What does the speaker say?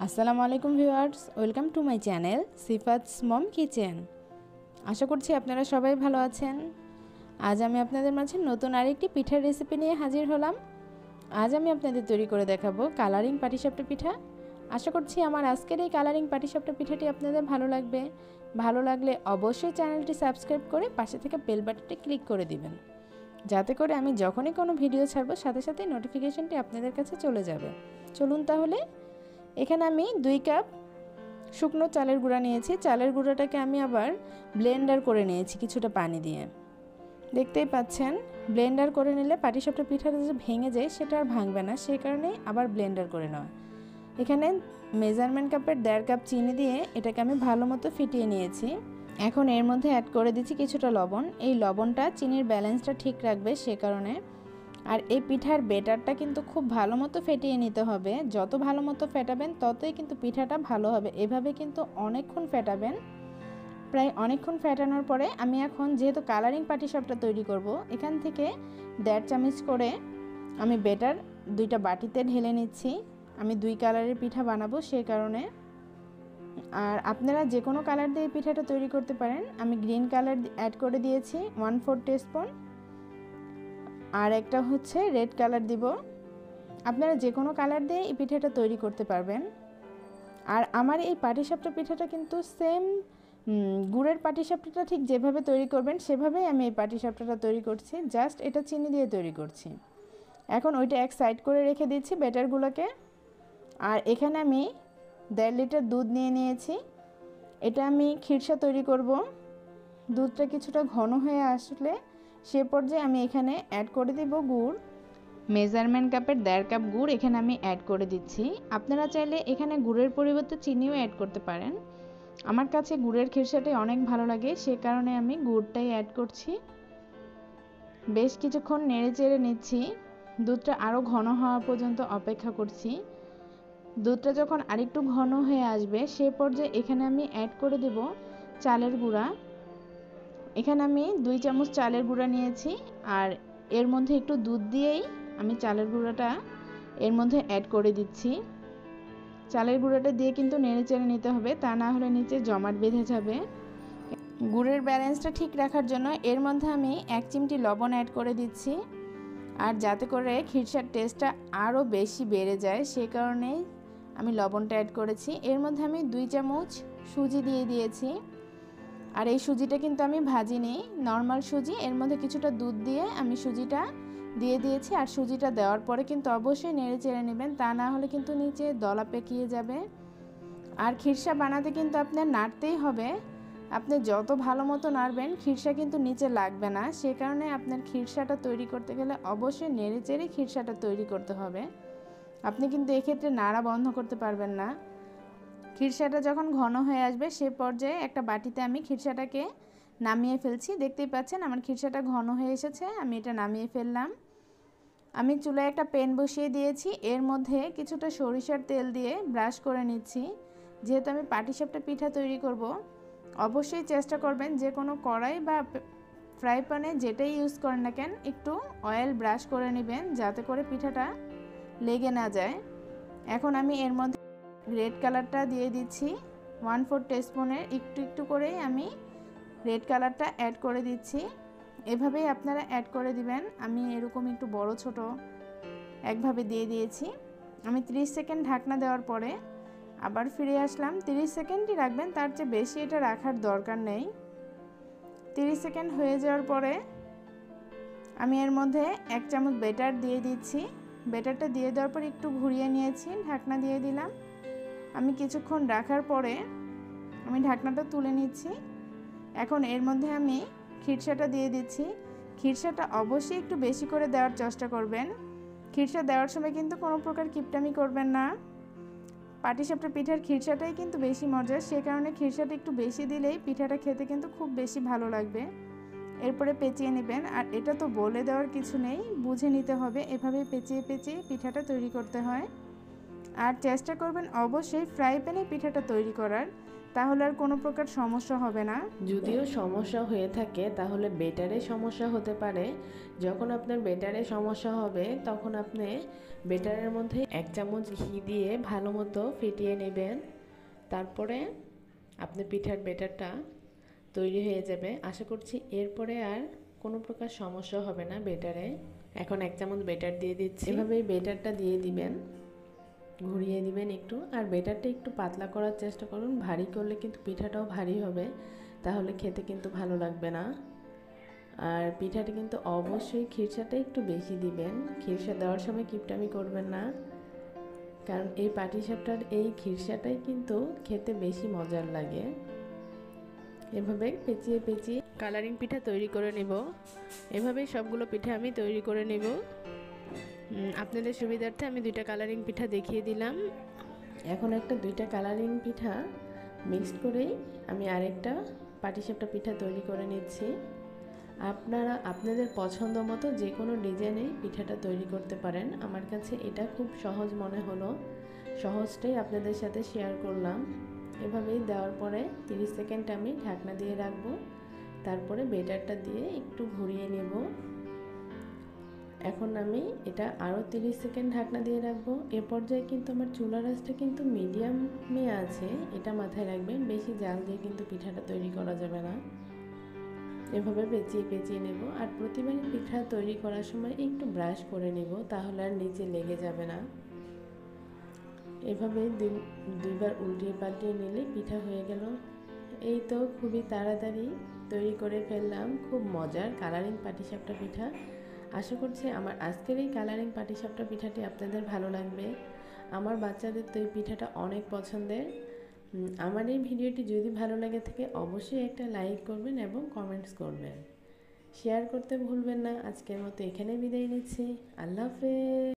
আসসালামু আলাইকুম viewers, welcome to my channel Sifat স্মম কিচেন। আশা করছি আপনারা সবাই ভালো আছেন। আজ আমি আপনাদের মাঝে নতুন আরেকটি পিঠার রেসিপি নিয়ে হাজির হলাম। আজ আমি আপনাদের তৈরি করে দেখাবো কালারিং পাটিসাপটা পিঠা। আশা করছি আমার আজকের এই কালারিং পাটিসাপটা পিঠাটি আপনাদের ভালো লাগবে। ভালো লাগলে অবশ্যই চ্যানেলটি সাবস্ক্রাইব করে পাশে থেকে বেল বাটনটি ক্লিক করে দিবেন, যাতে করে আমি যখনই কোনো ভিডিও ছাড়বো সাথে সাথে নোটিফিকেশনটি আপনাদের কাছে চলে যাবে। চলুন তাহলে। এখানে আমি 2 কাপ শুকনো চালের গুঁড়া নিয়েছি। চালের গুঁড়াটাকে আমি আবার ব্লেন্ডার করে নিয়েছি কিছুটা পানি দিয়ে। দেখতেই পাচ্ছেন, ব্লেন্ডার করে নিলে পাটিসাপটা পিঠাটা যে ভেঙে যায় সেটা আর ভাঙবে না, সেই কারণে আবার ব্লেন্ডার করে নেওয়া। এখানে মেজারমেন্ট কাপের 1.5 কাপ চিনি দিয়ে এটাকে আমি ভালো মতো ফিটিয়ে নিয়েছি। এখন এর মধ্যে অ্যাড করে দিচ্ছি কিছুটা লবণ। এই লবণটা চিনির ব্যালেন্সটা ঠিক রাখবে, সে কারণে। আর এই পিঠার বেটারটা কিন্তু খুব ভালো মতো ফেটিয়ে নিতে হবে। যত ভালো মতো ফেটাবেন ততই কিন্তু পিঠাটা ভালো হবে। এভাবে কিন্তু অনেকক্ষণ ফেটাবেন। প্রায় অনেকক্ষণ ফেটানোর পরে আমি এখন যেহেতু কালারিং পাটিসাপটা তৈরি করব, এখান থেকে 1.5 চামচ করে আমি বেটার 2টা বাটিতে ঢেলে নিচ্ছি। আমি 2 কালারের পিঠা বানাবো, সেই কারণে। আর আপনারা যে কোনো কালার দিয়ে পিঠাটা তৈরি করতে পারেন। আমি গ্রিন কালার অ্যাড করে দিয়েছি 1/4 টিস্পুন, আর একটা হচ্ছে রেড কালার দিব। আপনারা যে কোনো কালার দিয়ে এই পিঠাটা তৈরি করতে পারবেন। আর আমার এই পাটিসাপটা পিঠাটা কিন্তু সেম গুড়ের পাটিসাপটাটা ঠিক যেভাবে তৈরি করবেন সেভাবেই আমি এই পাটিসাপটাটা তৈরি করছি। জাস্ট এটা চিনি দিয়ে তৈরি করছি। এখন ওইটা এক সাইড করে রেখে দিচ্ছি বেটারগুলোকে। আর এখানে আমি 1.5 লিটার দুধ নিয়ে নিয়েছি। এটা আমি খিরসা তৈরি করব। দুধটা কিছুটা ঘন হয়ে আসলে সে পর্যায়ে আমি এখানে অ্যাড করে দিব গুড়। মেজারমেন্ট কাপের 1.5 কাপ গুড় এখানে আমি অ্যাড করে দিচ্ছি। আপনারা চাইলে এখানে গুড়ের পরিবর্তে চিনিও অ্যাড করতে পারেন। আমার কাছে গুড়ের খিরসাটাই অনেক ভালো লাগে, সে কারণে আমি গুড়টাই অ্যাড করছি। বেশ কিছুক্ষণ নেড়ে চেড়ে নিচ্ছি। দুধটা আরও ঘন হওয়া পর্যন্ত অপেক্ষা করছি। দুধটা যখন আরেকটু ঘন হয়ে আসবে সে পর্যায়ে এখানে আমি অ্যাড করে দেব চালের গুঁড়া। এখানে আমি 2 চামচ চালের গুঁড়া নিয়েছি, আর এর মধ্যে একটু দুধ দিয়েই আমি চালের গুঁড়াটা এর মধ্যে অ্যাড করে দিচ্ছি। চালের গুঁড়াটা দিয়ে কিন্তু নেড়ে চেড়ে নিতে হবে, তা না হলে নিচে জমাট বেঁধে যাবে। গুড়ের ব্যালেন্সটা ঠিক রাখার জন্য এর মধ্যে আমি 1 চিমটি লবণ অ্যাড করে দিচ্ছি। আর যাতে করে খিরসার টেস্টটা আরও বেশি বেড়ে যায়, সেই কারণেই আমি লবণটা অ্যাড করেছি। এর মধ্যে আমি 2 চামচ সুজি দিয়ে দিয়েছি। আর এই সুজিটা কিন্তু আমি ভাজিনি, নর্মাল সুজি। এর মধ্যে কিছুটা দুধ দিয়ে আমি সুজিটা দিয়ে দিয়েছি। আর সুজিটা দেওয়ার পরে কিন্তু অবশ্যই নেড়ে চেড়ে নেবেন, তা না হলে কিন্তু নিচে দলা পেকিয়ে যাবে। আর খিরসা বানাতে কিন্তু আপনার নাড়তেই হবে। আপনি যত ভালো মতো নাড়বেন খিরসা কিন্তু নিচে লাগবে না, সে কারণে আপনার খিরসাটা তৈরি করতে গেলে অবশ্যই নেড়ে চেড়ে খিরসাটা তৈরি করতে হবে। আপনি কিন্তু এক্ষেত্রে নাড়া বন্ধ করতে পারবেন না। খিরসাটা যখন ঘন হয়ে আসবে সে পর্যায়ে একটা বাটিতে আমি খিরসাটাকে নামিয়ে ফেলছি। দেখতেই পাচ্ছেন আমার খিরসাটা ঘন হয়ে এসেছে, আমি এটা নামিয়ে ফেললাম। আমি চুলায় একটা প্যান বসিয়ে দিয়েছি। এর মধ্যে কিছুটা সরিষার তেল দিয়ে ব্রাশ করে নিচ্ছি। যেহেতু আমি পাটিসাপটা পিঠা তৈরি করব, অবশ্যই চেষ্টা করবেন যে কোনো কড়াই বা ফ্রাই প্যানে যেটাই ইউজ করেন না কেন একটু অয়েল ব্রাশ করে নেবেন, যাতে করে পিঠাটা লেগে না যায়। এখন আমি এর মধ্যে রেড কালারটা দিয়ে দিচ্ছি। 1/4 টিস্পুনের একটু একটু করেই আমি রেড কালারটা অ্যাড করে দিচ্ছি। এভাবেই আপনারা অ্যাড করে দিবেন। আমি এরকম একটু বড় ছোট একভাবে দিয়ে দিয়েছি। আমি 30 সেকেন্ড ঢাকনা দেওয়ার পরে আবার ফিরে আসলাম। 30 সেকেন্ডই রাখবেন, তার চেয়ে বেশি এটা রাখার দরকার নেই। 30 সেকেন্ড হয়ে যাওয়ার পরে আমি এর মধ্যে 1 চামচ বেটার দিয়ে দিচ্ছি। বেটারটা দিয়ে দেওয়ার পর একটু ঘুরিয়ে নিয়েছি, ঢাকনা দিয়ে দিলাম। আমি কিছুক্ষণ রাখার পরে আমি ঢাকনাটা তুলে নিচ্ছি। এখন এর মধ্যে আমি খিরসাটা দিয়ে দিচ্ছি। খিরসাটা অবশ্যই একটু বেশি করে দেওয়ার চেষ্টা করবেন। খিরসা দেওয়ার সময় কিন্তু কোনো প্রকার কিপটামি করবেন না। পাটিসাপটা পিঠার খিরসাটাই কিন্তু বেশি মজার, সে কারণে খিরসাটা একটু বেশি দিলেই পিঠাটা খেতে কিন্তু খুব বেশি ভালো লাগবে। এরপরে পেঁচিয়ে নেবেন। আর এটা তো বলে দেওয়ার কিছু নেই, বুঝে নিতে হবে। এভাবে পেঁচিয়ে পেঁচিয়ে পিঠাটা তৈরি করতে হয়। আর চেষ্টা করবেন অবশ্যই ফ্রাই প্যানে পিঠাটা তৈরি করার, তাহলে আর কোনো প্রকার সমস্যা হবে না। যদিও সমস্যা হয়ে থাকে তাহলে বেটারে সমস্যা হতে পারে। যখন আপনার বেটারে সমস্যা হবে তখন আপনি বেটারের মধ্যে 1 চামচ ঘি দিয়ে ভালো মতো ফেটিয়ে নেবেন। তারপরে আপনি পিঠার বেটারটা তৈরি হয়ে যাবে। আশা করছি এরপরে আর কোনো প্রকার সমস্যা হবে না বেটারে। এখন 1 চামচ বেটার দিয়ে দিচ্ছি। এভাবেই বেটারটা দিয়ে দিবেন, ঘুরিয়ে দিবেন একটু। আর বেটারটা একটু পাতলা করার চেষ্টা করুন, ভারী করলে কিন্তু পিঠাটাও ভারী হবে, তাহলে খেতে কিন্তু ভালো লাগবে না। আর পিঠাটা কিন্তু অবশ্যই খিরসাটা একটু বেশি দিবেন। খিরসা দেওয়ার সময় কিপটামি করবেন না, কারণ এই পাটিসাপটার এই খিরসাটাই কিন্তু খেতে বেশি মজার লাগে। এভাবে পেঁচিয়ে পেঁচিয়ে কালারিং পিঠা তৈরি করে নেব। এভাবেই সবগুলো পিঠা আমি তৈরি করে নেব। আপনাদের সুবিধার্থে আমি 2টা কালারিং পিঠা দেখিয়ে দিলাম। এখন একটা 2টা কালারিং পিঠা মিক্সড করেই আমি আরেকটা পাটিসাপটা পিঠা তৈরি করে নিচ্ছি। আপনারা আপনাদের পছন্দ মতো যে কোনো ডিজাইনে পিঠাটা তৈরি করতে পারেন। আমার কাছে এটা খুব সহজ মনে হলো, সহজটাই আপনাদের সাথে শেয়ার করলাম। এভাবেই দেওয়ার পরে 30 সেকেন্ড আমি ঢাকনা দিয়ে রাখবো। তারপরে বেটারটা দিয়ে একটু ঘুরিয়ে নেব। এখন আমি এটা আরও 30 সেকেন্ড ঢাকনা দিয়ে রাখবো। এ পর্যায়ে কিন্তু আমার চুলার আঁচটা কিন্তু মিডিয়ামে আছে, এটা মাথায় রাখবেন। বেশি জাল দিয়ে কিন্তু পিঠাটা তৈরি করা যাবে না। এভাবে পেঁচিয়ে পেঁচিয়ে নেব। আর প্রতিবারই পিঠা তৈরি করার সময় একটু ব্রাশ করে নেব, তাহলে আর নিচে লেগে যাবে না। এভাবে দুইবার উল্টিয়ে পাল্টিয়ে নিলে পিঠা হয়ে গেল। এই তো খুবই তাড়াতাড়ি তৈরি করে ফেললাম খুব মজার কালারিং পাটিসাপটা পিঠা। আশা করছি আমার আজকের এই কালারিং পাটিসাপটা পিঠাটি আপনাদের ভালো লাগবে। আমার বাচ্চাদের তো এই পিঠাটা অনেক পছন্দের। আমার এই ভিডিওটি যদি ভালো লাগে থাকে অবশ্যই একটা লাইক করবেন এবং কমেন্টস করবেন, শেয়ার করতে ভুলবেন না। আজকের মতো এখানে বিদায় নিচ্ছি। আল্লাহ হাফেজ।